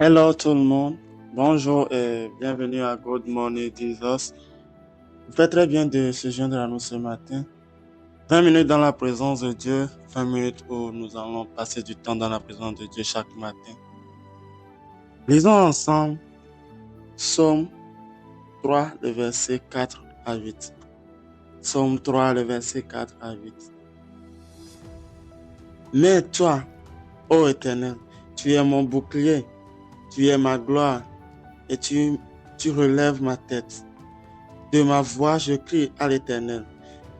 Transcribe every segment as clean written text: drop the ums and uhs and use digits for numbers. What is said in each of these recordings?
Hello tout le monde, bonjour et bienvenue à Good Morning Jesus. Vous faites très bien de se joindre à nous ce matin. 20 minutes dans la présence de Dieu, 20 minutes où nous allons passer du temps dans la présence de Dieu chaque matin. Lisons ensemble Psaume 3, le verset 4 à 8. Psaume 3, le verset 4 à 8. Mais toi, ô Éternel, tu es mon bouclier, tu es ma gloire et tu relèves ma tête. De ma voix, je crie à l'Éternel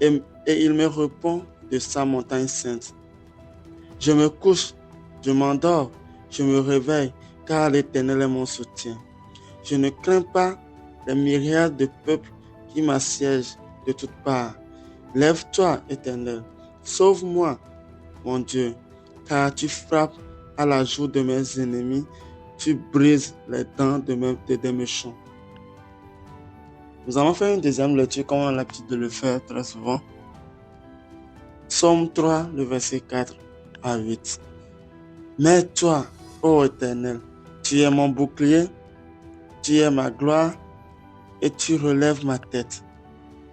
et il me répond de sa montagne sainte. Je me couche, je m'endors, je me réveille, car l'Éternel est mon soutien. Je ne crains pas les myriades de peuples qui m'assiègent de toutes parts. Lève-toi, Éternel, sauve-moi, mon Dieu, car tu frappes à la joue de mes ennemis, tu brises les dents des méchants. Nous allons faire une deuxième lecture comme on a l'habitude de le faire très souvent. Psaume 3, le verset 4 à 8. Mais toi, ô Éternel, tu es mon bouclier, tu es ma gloire et tu relèves ma tête.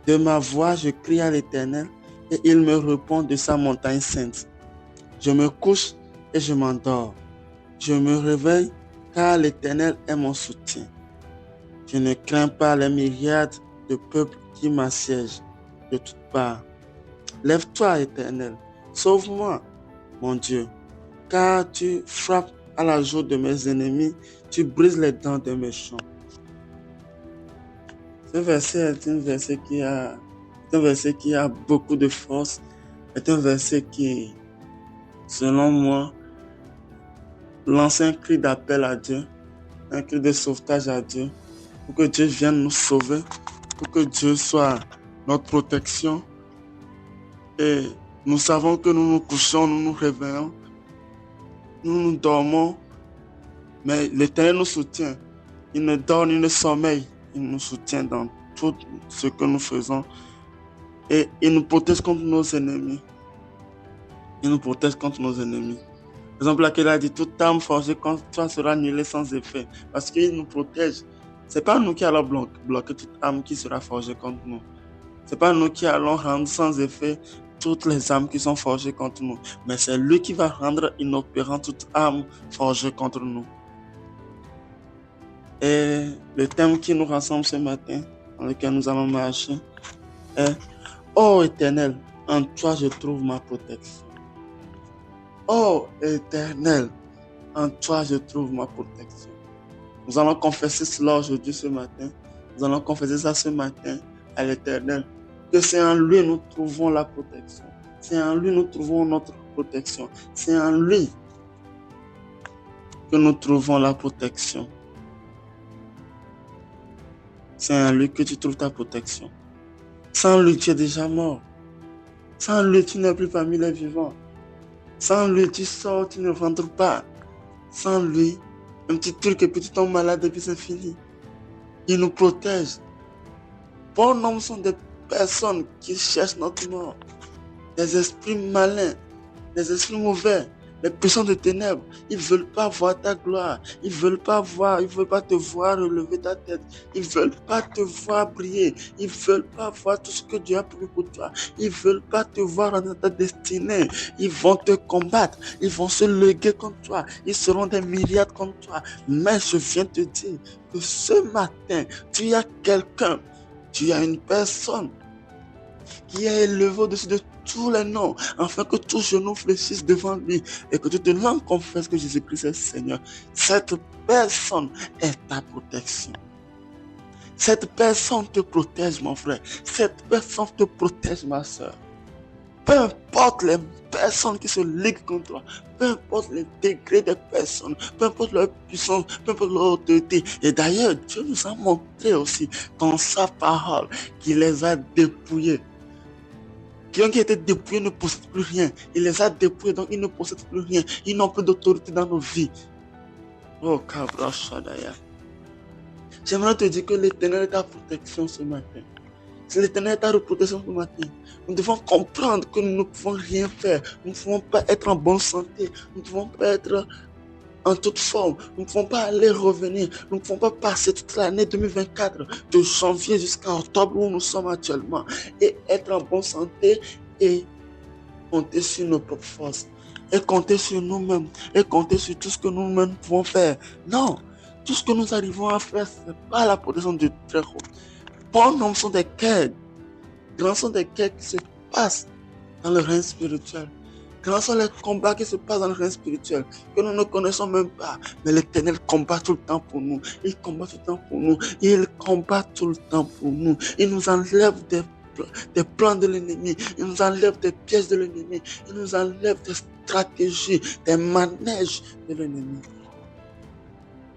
De ma voix, je crie à l'Éternel et il me répond de sa montagne sainte. Je me couche et je m'endors. Je me réveille car l'Éternel est mon soutien. Je ne crains pas les myriades de peuples qui m'assiègent de toutes parts. Lève-toi, Éternel, sauve-moi, mon Dieu, car tu frappes à la joue de mes ennemis, tu brises les dents des méchants. Ce verset est un verset qui a beaucoup de force, est un verset qui, selon moi, lance un cri d'appel à Dieu, un cri de sauvetage à Dieu, pour que Dieu vienne nous sauver, pour que Dieu soit notre protection. Et nous savons que nous nous couchons, nous nous réveillons, nous dormons, mais l'Éternel nous soutient. Il ne dort ni ne sommeille, il nous soutient dans tout ce que nous faisons. Et il nous protège contre nos ennemis. Il nous protège contre nos ennemis. Par exemple, là, qu'il a dit, toute arme forgée contre toi sera annulée sans effet. Parce qu'il nous protège. Ce n'est pas nous qui allons bloquer toute arme qui sera forgée contre nous. Ce n'est pas nous qui allons rendre sans effet toutes les armes qui sont forgées contre nous. Mais c'est lui qui va rendre inopérant toute arme forgée contre nous. Et le thème qui nous rassemble ce matin, dans lequel nous allons marcher, est « Ô Éternel, en toi je trouve ma protection. » Ô Éternel, en toi je trouve ma protection. Nous allons confesser cela aujourd'hui, ce matin. Nous allons confesser ça ce matin à l'Éternel. Que c'est en lui nous trouvons la protection. C'est en lui nous trouvons notre protection. C'est en lui que nous trouvons la protection. C'est en lui que tu trouves ta protection. Sans lui, tu es déjà mort. Sans lui, tu n'es plus parmi les vivants. Sans lui, tu sors, tu ne rentres pas. Sans lui, un petit truc et puis tu tombes malade et puis c'est fini. Il nous protège. Bon nombre sont des personnes qui cherchent notre mort. Des esprits malins, des esprits mauvais, les puissants de ténèbres. Ils ne veulent pas voir ta gloire. Ils ne veulent pas te voir relever ta tête. Ils ne veulent pas te voir briller. Ils ne veulent pas voir tout ce que Dieu a prévu pour toi. Ils ne veulent pas te voir dans ta destinée. Ils vont te combattre. Ils vont se léguer contre toi. Ils seront des myriades contre toi. Mais je viens te dire que ce matin, tu as quelqu'un, tu as une personne qui est élevé au-dessus de tous les noms, afin que tous genoux fléchissent devant lui et que toute langue confesse que Jésus-Christ est Seigneur. Cette personne est ta protection. Cette personne te protège, mon frère. Cette personne te protège, ma soeur. Peu importe les personnes qui se liguent contre toi, peu importe les degrés des personnes, peu importe leur puissance, peu importe leur autorité. Et d'ailleurs, Dieu nous a montré aussi dans sa parole qu'il les a dépouillés. Qui ont été dépouillés ne possèdent plus rien. Il les a dépouillés, donc ils ne possèdent plus rien. Ils n'ont plus d'autorité dans nos vies. Oh, Kabra Shadaya. J'aimerais te dire que l'Éternel est ta protection ce matin. C'est l'Éternel est ta protection ce matin. Nous devons comprendre que nous ne pouvons rien faire. Nous ne pouvons pas être en bonne santé. Nous ne pouvons pas être en toute forme. Nous ne pouvons pas aller revenir. Nous ne pouvons pas passer toute l'année 2024, de janvier jusqu'à octobre où nous sommes actuellement, et être en bonne santé et compter sur nos propres forces, et compter sur nous-mêmes, et compter sur tout ce que nous-mêmes pouvons faire. Non, tout ce que nous arrivons à faire, ce n'est pas la protection du très haut. Bon nombre sont des quêtes, grands sont des quêtes qui se passent dans le règne spirituel. Grands sont les combats qui se passent dans le règne spirituel, que nous ne connaissons même pas. Mais l'Éternel combat tout le temps pour nous. Il combat tout le temps pour nous. Il combat tout le temps pour nous. Il nous enlève des plans de l'ennemi. Il nous enlève des pièges de l'ennemi. Il nous enlève des stratégies, des manèges de l'ennemi.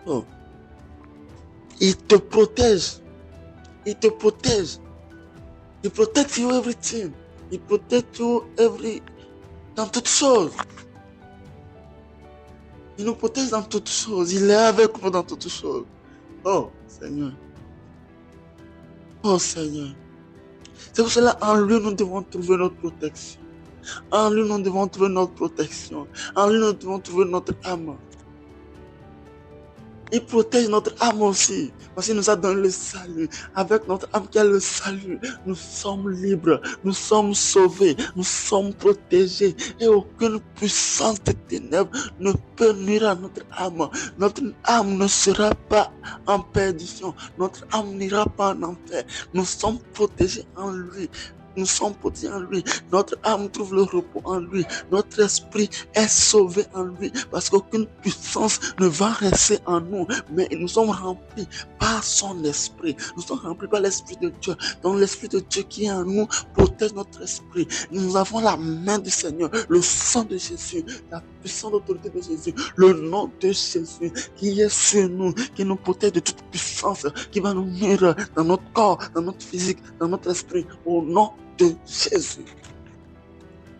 Oh. Il te protège. Il te protège. Il protects you everything. Il protects you dans toutes choses. Il nous protège dans toutes choses. Il est avec nous dans toutes choses. Oh Seigneur. Oh Seigneur. C'est pour cela en lui nous devons trouver notre protection. En lui nous devons trouver notre protection. En lui nous devons trouver notre âme. Il protège notre âme aussi, parce qu'il nous a donné le salut. Avec notre âme qui a le salut, nous sommes libres, nous sommes sauvés, nous sommes protégés. Et aucune puissance des ténèbres ne peut nuire à notre âme. Notre âme ne sera pas en perdition. Notre âme n'ira pas en enfer. Nous sommes protégés en lui. Nous sommes protégés en lui. Notre âme trouve le repos en lui. Notre esprit est sauvé en lui. Parce qu'aucune puissance ne va rester en nous. Mais nous sommes remplis par son esprit. Nous sommes remplis par l'esprit de Dieu. Donc l'esprit de Dieu qui est en nous protège notre esprit. Nous avons la main du Seigneur, le sang de Jésus, la puissance d'autorité de Jésus, le nom de Jésus qui est sur nous, qui nous protège de toute puissance, qui va nous nuire dans notre corps, dans notre physique, dans notre esprit. Au nom de Jésus.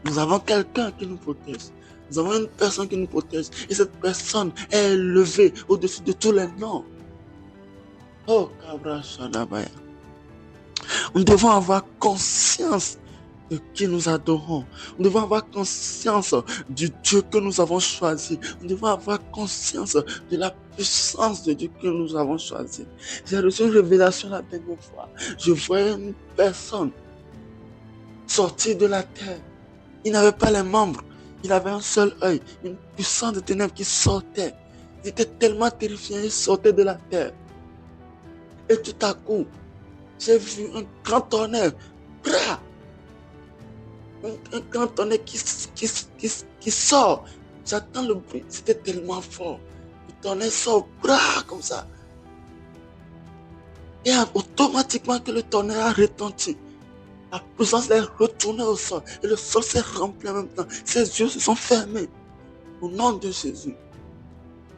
Nous avons quelqu'un qui nous protège. Nous avons une personne qui nous protège. Et cette personne est élevée au-dessus de tous les noms. Oh, Kabra Shadabaya. Nous devons avoir conscience de qui nous adorons. Nous devons avoir conscience du Dieu que nous avons choisi. Nous devons avoir conscience de la puissance de Dieu que nous avons choisi. J'ai reçu une révélation la dernière fois. Je voyais une personne sortir de la terre. Il n'avait pas les membres. Il avait un seul œil. Une puissance de ténèbres qui sortait. Il était tellement terrifié. Il sortait de la terre. Et tout à coup, j'ai vu un grand tonnerre. Un grand tonnerre qui sort. J'attends le bruit. C'était tellement fort. Le tonnerre sort. Comme ça. Et automatiquement que le tonnerre a retenti, la puissance est retournée au sol. Et le sol s'est rempli en même temps. Ses yeux se sont fermés. Au nom de Jésus.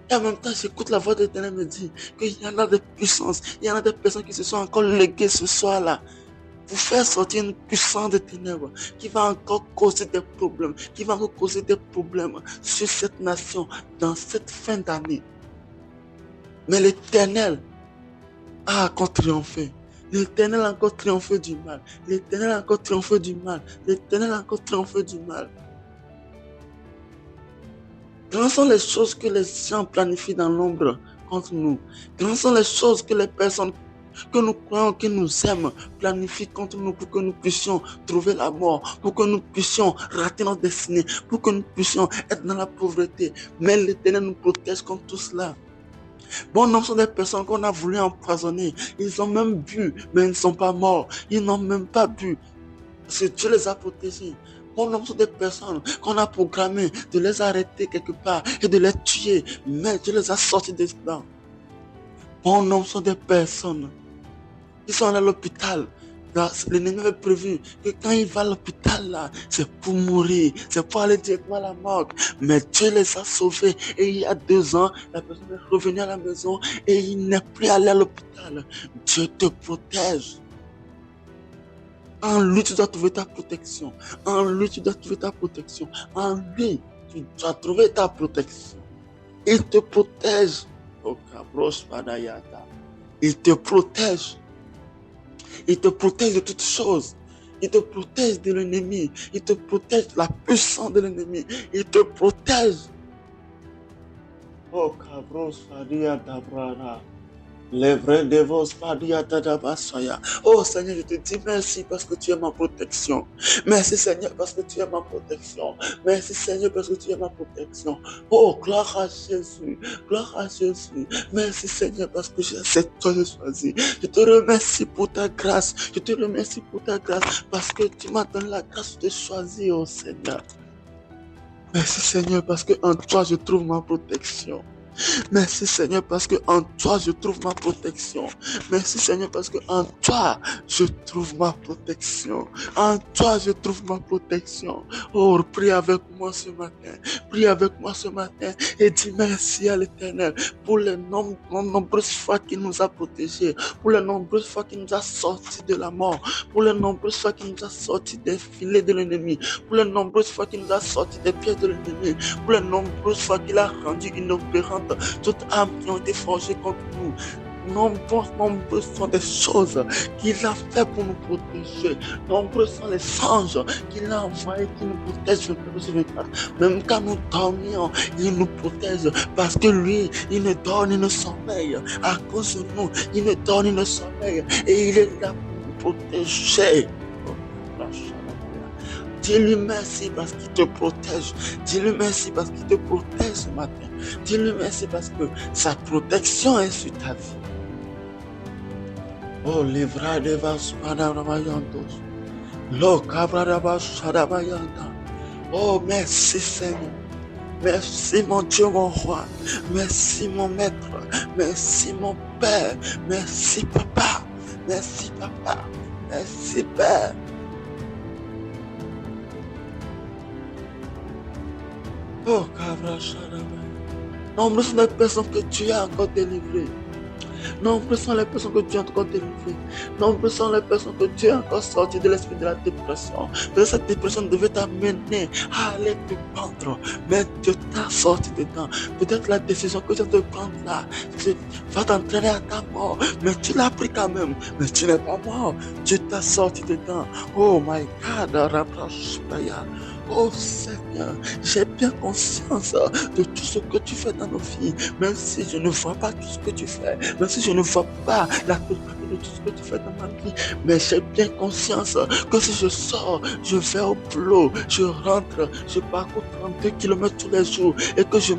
Et en même temps, j'écoute la voix de l'Éternel me dire qu'il y en a des puissances. Il y en a des personnes qui se sont encore léguées ce soir-là. Pour faire sortir une puissance de ténèbres qui va encore causer des problèmes. Qui va encore causer des problèmes sur cette nation dans cette fin d'année. Mais l'Éternel a encore triomphé. L'Éternel a encore triomphé du mal. L'Éternel a encore triomphé du mal. L'Éternel a encore triomphé du mal. Grandes sont les choses que les gens planifient dans l'ombre contre nous. Grandes sont les choses que les personnes que nous croyons, qui nous aiment, planifient contre nous pour que nous puissions trouver la mort, pour que nous puissions rater notre destinée, pour que nous puissions être dans la pauvreté. Mais l'Éternel nous protège contre tout cela. Bon nombre sont des personnes qu'on a voulu empoisonner. Ils ont même bu, mais ils ne sont pas morts. Ils n'ont même pas bu. Parce que Dieu les a protégés. Bon nombre sont des personnes qu'on a programmées de les arrêter quelque part et de les tuer. Mais Dieu les a sortis de là. Bon nombre sont des personnes qui sont à l'hôpital. L'ennemi avait prévu que quand il va à l'hôpital là, c'est pour mourir, c'est pour aller directement à la mort. Mais Dieu les a sauvés. Et il y a 2 ans, la personne est revenue à la maison et il n'est plus allé à l'hôpital. Dieu te protège. En lui, tu dois trouver ta protection. En lui, tu dois trouver ta protection. En lui, tu dois trouver ta protection. Il te protège. Il te protège. Il te protège de toutes choses. Il te protège de l'ennemi. Il te protège de la puissance de l'ennemi. Il te protège. Oh, Cabros, Fadia, Dabrana. Les vrais devos Fadia, Tadabasaya. Oh Seigneur, je te dis merci parce que tu es ma protection. Merci Seigneur parce que tu es ma protection. Merci Seigneur parce que tu es ma protection. Oh, gloire à Jésus. Gloire à Jésus. Merci Seigneur parce que c'est toi que j'ai choisi. Je te remercie pour ta grâce. Je te remercie pour ta grâce parce que tu m'as donné la grâce de choisir, oh Seigneur. Merci Seigneur parce que en toi je trouve ma protection. Merci Seigneur parce que en toi je trouve ma protection. Merci Seigneur parce que en toi je trouve ma protection. En toi je trouve ma protection. Oh, prie avec moi ce matin. Prie avec moi ce matin et dis merci à l'Éternel pour les nombreuses fois qu'il nous a protégés, pour les nombreuses fois qu'il nous a sortis de la mort, pour les nombreuses fois qu'il nous a sortis des filets de l'ennemi, pour les nombreuses fois qu'il nous a sortis des pièges de l'ennemi, pour les nombreuses fois qu'il a rendu inopérante toutes âmes qui ont été forgées contre nous. Nombreuses sont des choses qu'il a fait pour nous protéger. Nombreux sont les anges qu'il a envoyés qui nous protègent. Même quand nous dormions, il nous protège parce que lui, il ne dort ni ne sommeille. À cause de nous, il ne dort ni ne sommeille. Et il est là pour nous protéger. Dis-lui merci parce qu'il te protège. Dis-lui merci parce qu'il te protège ce matin. Dis-lui merci parce que sa protection est sur ta vie. Oh, livra de vas padarabayantos. Lo cabradabas shadabayanda. Oh, merci Seigneur. Merci mon Dieu, mon roi. Merci mon maître. Merci mon Père. Merci Papa. Merci Papa. Merci Père. Oh, Cabra Shadabaya. Nombreuses sont les personnes que tu as encore délivrées. Nombreuses sont les personnes que tu as encore délivrées. Nombreuses sont les personnes que tu as encore sorties de l'esprit de la dépression. Peut-être cette dépression devait t'amener à aller te prendre, mais Dieu t'a sorti dedans. Peut-être la décision que tu vas te prendre là va t'entraîner à ta mort, mais tu l'as pris quand même. Mais tu n'es pas mort. Dieu t'a sorti dedans. Oh my God, rapproche. Oh Seigneur, j'ai bien conscience de tout ce que tu fais dans nos vies, même si je ne vois pas tout ce que tu fais, même si je ne vois pas la totalité de tout ce que tu fais dans ma vie, mais j'ai bien conscience que si je sors, je vais au boulot, je rentre, je parcours 32 km tous les jours et que je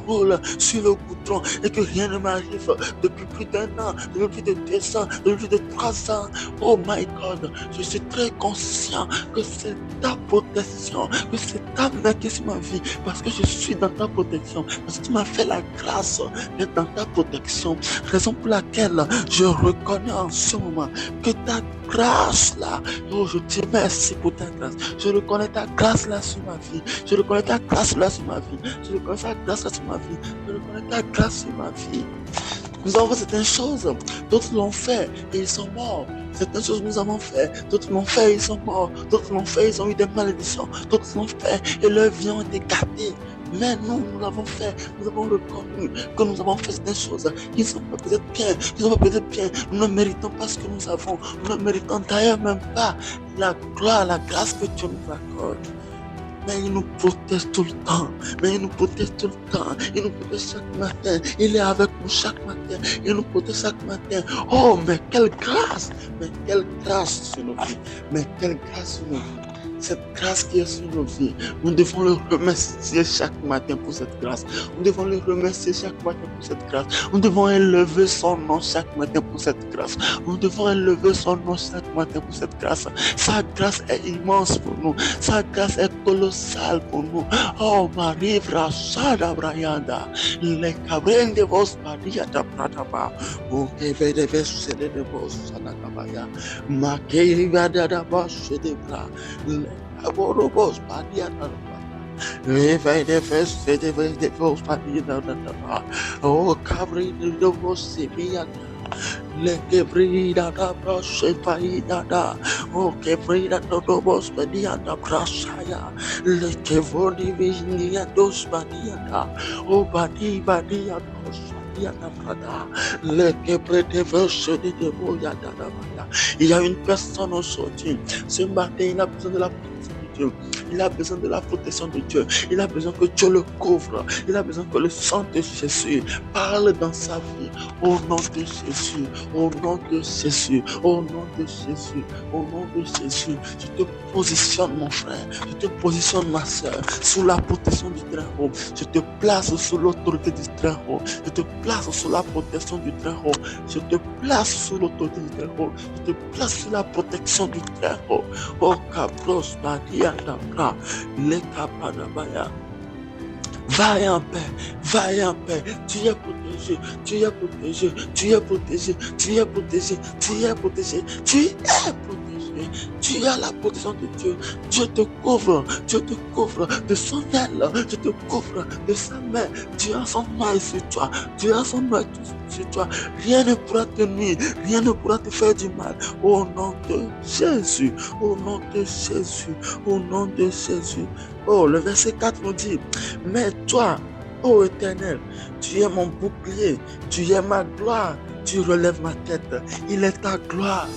roule sur le goudron et que rien ne m'arrive depuis plus d'1 an, depuis plus de 2 ans, depuis plus de 3 ans. Oh my God, je suis très conscient que c'est ta protection, que c'est ta main qui est sur ma vie, parce que je suis dans ta protection, parce que tu m'as fait la grâce d'être dans ta protection, raison pour laquelle je reconnais en ce moment que ta grâce là, oh je te remercie pour ta grâce, je reconnais ta grâce là sur ma vie, je reconnais ta grâce là sur ma vie, je reconnais ta grâce là sur ma vie, je reconnais ta grâce sur ma vie. Nous avons fait certaines choses, d'autres l'ont fait et ils sont morts. Certaines choses nous avons fait, d'autres l'ont fait et ils sont morts. D'autres l'ont fait, ils ont eu des malédictions. D'autres l'ont fait et leurs vies ont été gâtées. Mais nous l'avons fait, nous avons reconnu que nous avons fait certaines choses qui ne sont pas peut-être bien, qui ne sont pas peut-être bien. Nous ne méritons pas ce que nous avons. Nous ne méritons d'ailleurs même pas la gloire, la grâce que Dieu nous accorde. Mais il nous protège tout le temps. Mais il nous protège tout le temps. Il nous protège chaque matin. Il est avec nous chaque matin. Il nous protège chaque matin. Oh, mais quelle grâce! Mais quelle grâce sur nos vies. Mais quelle grâce sur nos vies. Cette grâce qui est sur nos vies, nous devons le remercier chaque matin pour cette grâce. Nous devons le remercier chaque matin pour cette grâce. Nous devons élever son nom chaque matin pour cette grâce. Nous devons élever son nom chaque matin pour cette grâce. Sa grâce est immense pour nous. Sa grâce est colossale pour nous. Oh, Marie Vrachada Brayanda, les cabrins de vos Mariata Prataba, ou Kevin de Vesede de vos Sanakabaya, Makei Vadaba Shedebra. Aborobos Padiana. Réveille des fesses, c'est des fausses Padiana. Oh, Cabri de vos Sibiana. Le Kebrida da Brashe Paidada. Oh, Kebrida do Bos Padiana Brashaya. Le Kevoni Vinia dos Padiana. Oh, Badia dos. Il y a une personne aujourd'hui, ce matin, il a besoin de la présence de Dieu. Il a besoin de la protection de Dieu. Il a besoin que Dieu le couvre. Il a besoin que le sang de Jésus parle dans sa vie. Au nom de Jésus, au nom de Jésus, au nom de Jésus, au nom de Jésus. Je te positionne, mon frère. Je te positionne, ma soeur, sous la protection du Très-Haut. Je te place sous l'autorité du Très-Haut. Je te place sous la protection du Très-Haut. Je te place sous l'autorité du Très-Haut. Je te place sous la protection du Très-Haut. Oh, Kabros, Badia, Dabra, Le Kapadabaya. Va en paix, va en paix. Tu es protégé, tu es protégé, tu es protégé, tu es protégé, tu es protégé, tu es protégé. Tu as la protection de Dieu. Dieu te couvre de son aile, Dieu te couvre de sa main. Dieu a son main sur toi, Dieu a son main sur toi. Rien ne pourra te nuire, rien ne pourra te faire du mal. Au nom de Jésus, au nom de Jésus, au nom de Jésus. Oh, le verset 4 nous dit, mais toi, ô Éternel, tu es mon bouclier, tu es ma gloire, tu relèves ma tête. Il est ta gloire.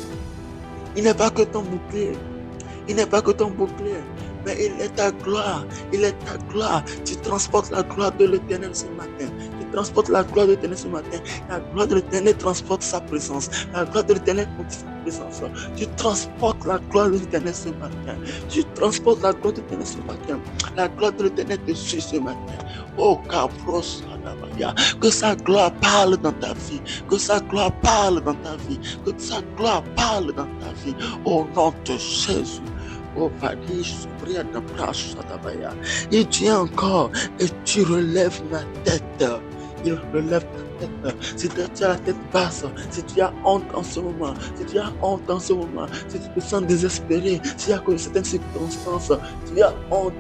Il n'est pas que ton bouclier. Il n'est pas que ton bouclier, mais il est ta gloire. Il est ta gloire. Tu transportes la gloire de l'Éternel ce matin. Tu transportes la gloire de l'Éternel ce matin. La gloire de l'Éternel transporte sa présence. La gloire de l'Éternel transporte sa présence. Tu transportes la gloire de l'Éternel ce matin. Tu transportes la gloire de l'Éternel ce matin. La gloire de l'Éternel te suit ce matin. Oh, Kabros, que sa gloire parle dans ta vie. Que sa gloire parle dans ta vie. Que sa gloire parle dans ta vie. Au nom de Jésus. Oh, il dit encore, et tu relèves ma tête. Il relève ta tête. Si tu as la tête basse, si tu as honte en ce moment, si tu as honte en ce moment, si tu te sens désespéré, s'il y a certaines circonstances, tu as honte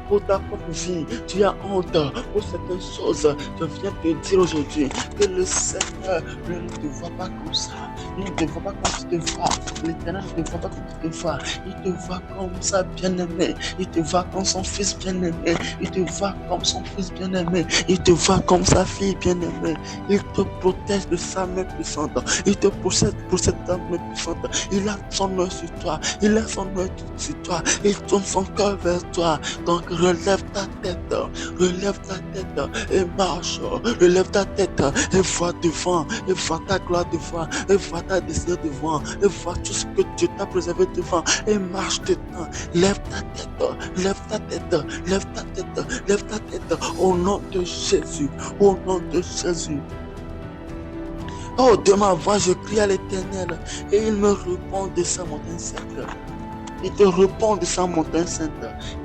pour ta propre vie, tu as honte pour certaines choses, je viens te dire aujourd'hui que le Seigneur ne te voit pas comme ça. Il ne te voit pas comme tu te vois. L'Éternel ne te voit pas comme tu te vois. Il te voit comme sa bien-aimée. Il te voit comme son fils bien-aimé. Il te voit comme son fils bien-aimé. Il te voit comme sa fille bien-aimée. Il te protège de sa main puissante. Il te possède pour cette main puissante. Il a son œil sur toi. Il a son œil sur toi. Il tourne son cœur vers toi. Donc relève ta tête. Relève ta tête et marche. Relève ta tête et vois devant. Et vois ta gloire devant. Et vois ta destinée devant. Et vois tout ce que Dieu t'a préservé devant. Et marche dedans. Lève ta tête. Lève ta tête. Lève ta tête. Lève ta tête. Au nom de Jésus. Au nom de Jésus. Oh, de ma voix, je crie à l'Éternel et il me répond de sa montagne sainte. Il te répond de sa montagne sainte.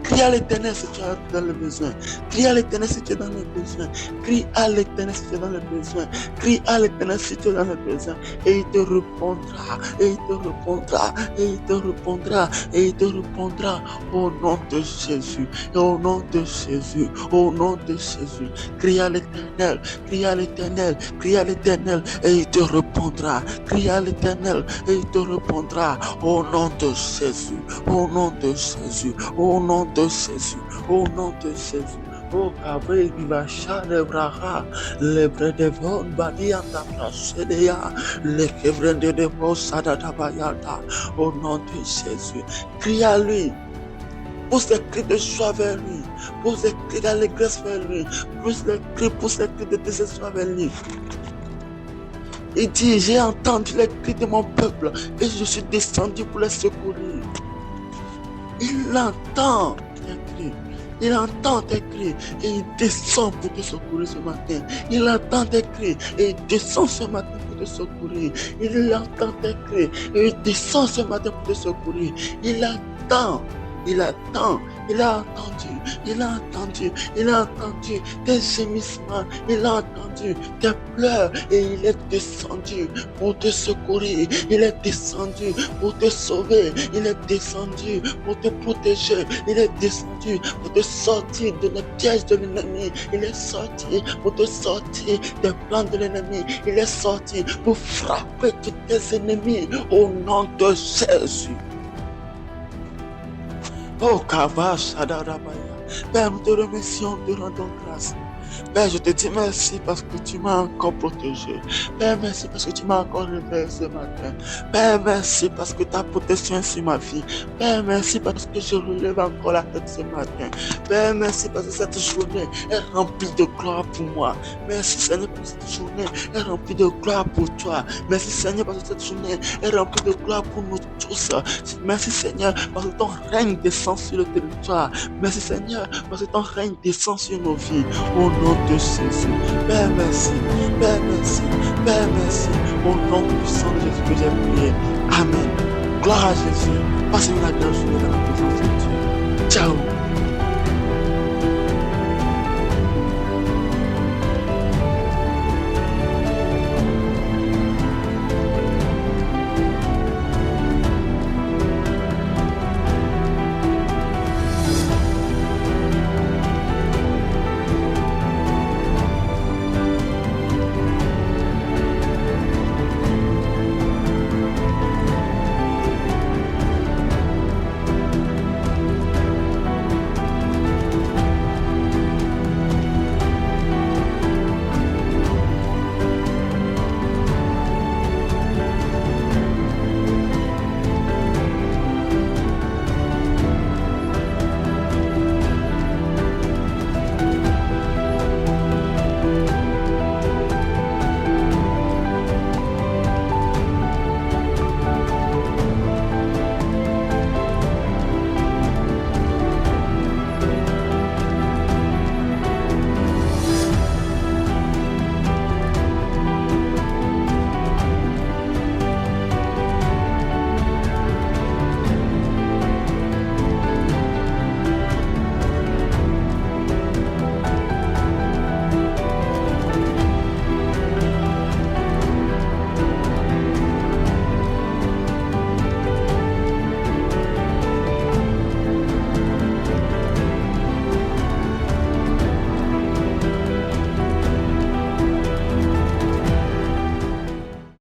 Crie à l'Éternel si tu es dans le besoin. Crie à l'Éternel si tu es dans le besoin. Crie à l'Éternel si tu es dans le besoin. Crie à l'Éternel si tu es dans le besoin. Et il te répondra. Et il te répondra. Et il te répondra. Et il te répondra. Au nom de Jésus. Et au nom de Jésus. Au nom de Jésus. Crie à l'Éternel. Crie à l'Éternel. Crie à l'Éternel. Et il te répondra. Crie à l'Éternel. Et il te répondra. Au nom de Jésus. Au nom de Jésus. Au nom de Jésus. Au nom de Jésus. Oh, Gabriel, il va changer braha, le bre de von badianda prasedea, le kevren de vos sadatabayata. Au nom de Jésus. Crie à lui. Pousse les cris de joie vers lui. Pousse les cris d'allégresse vers lui. Pousse les cris de désespoir vers lui. Il dit, j'ai entendu les cris de mon peuple et je suis descendu pour les secourir. Il entend tes cris. Il entend tes cris et il descend pour te secourir ce matin. Il entend tes cris et il descend ce matin pour te secourir. Il entend tes cris et il descend ce matin pour te secourir. Il attend. Il attend, il a entendu tes gémissements, il a entendu tes pleurs et il est descendu pour te secourir, il est descendu pour te sauver, il est descendu pour te protéger, il est descendu pour te sortir de les pièges de l'ennemi, il est sorti pour te sortir des plans de l'ennemi, il est sorti pour frapper tous tes ennemis au nom de Jésus. Oh, Kavash Adarabaya. Père, nous te remercions, nous te rendons grâce. Père, je te dis merci parce que tu m'as encore protégé. Père, merci parce que tu m'as encore réveillé ce matin. Père, merci parce que ta protection est sur ma vie. Père, merci parce que je relève encore la tête ce matin. Père, merci parce que cette journée est remplie de gloire pour moi. Merci Seigneur parce que cette journée est remplie de gloire pour toi. Merci Seigneur parce que cette journée est remplie de gloire pour nous tous. Merci Seigneur parce que ton règne descend sur le territoire. Merci Seigneur parce que ton règne descend sur nos vies. Au nom de Jésus. Père, merci. Père, merci. Père, merci. Au nom puissant de Jésus que j'ai prié. Amen. Gloire à Jésus. Passez une agréable journée dans la présence de Dieu. Ciao.